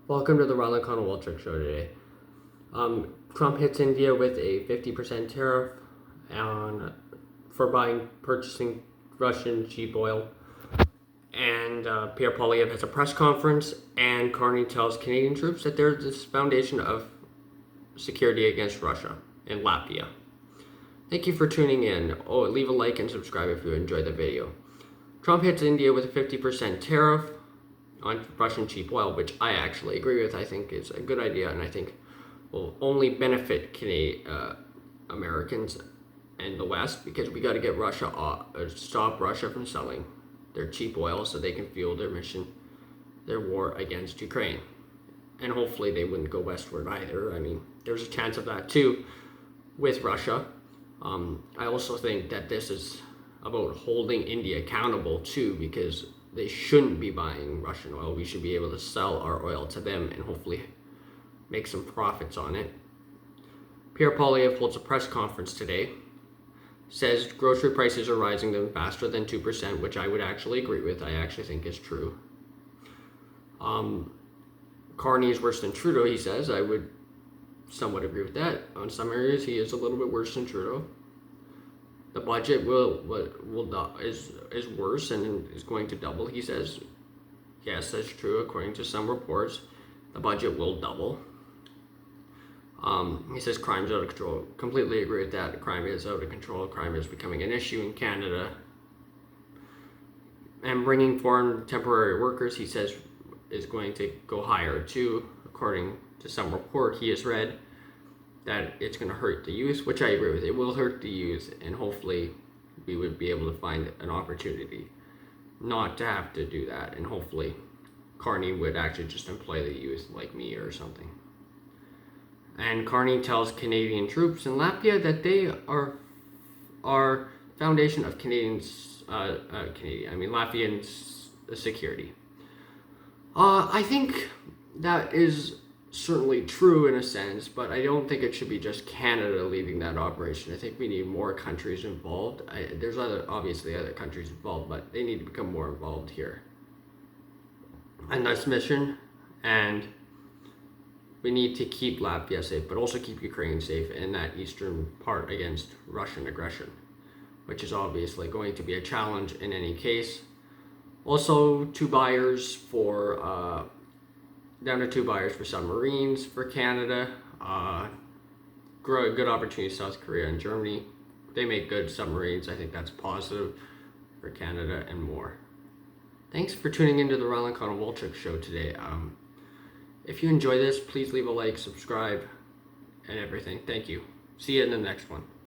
Welcome to the Ron Waltrick Show today. Trump hits India with a 50% tariff for purchasing Russian cheap oil. And Pierre Poilievre has a press conference, and Carney tells Canadian troops that there's this foundation of security against Russia in Latvia. Thank you for tuning in. Leave a like and subscribe if you enjoyed the video. Trump hits India with a 50% tariff on Russian cheap oil, which I actually agree with. I think is a good idea, and I think will only benefit Americans and the West, because we got to get stop Russia from selling their cheap oil so they can fuel their war against Ukraine. And hopefully they wouldn't go westward either. I mean, there's a chance of that too with Russia. I also think that this is about holding India accountable too, because they shouldn't be buying Russian oil. We should be able to sell our oil to them and hopefully make some profits on it. Pierre Poilievre holds a press conference today, says grocery prices are rising faster than 2%, which I would actually agree with. I actually think is true. Carney is worse than Trudeau, he says. I would somewhat agree with that. On some areas, he is a little bit worse than Trudeau. The budget is worse and is going to double, he says. Yes, that's true. According to some reports, the budget will double. He says crime's out of control. Completely agree with that. Crime is out of control. Crime is becoming an issue in Canada. And bringing foreign temporary workers, he says, is going to go higher too. According to some report he has read, that it's going to hurt the youth, which I agree with. It will hurt the youth, and hopefully we would be able to find an opportunity not to have to do that, and hopefully Carney would actually just employ the youth like me or something. And Carney tells Canadian troops in Latvia that they are foundation of Latvian security. I think that is certainly true in a sense, but I don't think it should be just Canada leading that operation. I think we need more countries involved. There's obviously other countries involved, but they need to become more involved here in this mission. And we need to keep Latvia safe, but also keep Ukraine safe in that eastern part against Russian aggression, which is obviously going to be a challenge in any case. Also, down to two buyers for submarines for Canada. Good opportunity, South Korea and Germany. They make good submarines. I think that's positive for Canada and more. Thanks for tuning into the Ron Waltrick Show today. If you enjoy this, please leave a like, subscribe, and everything. Thank you. See you in the next one.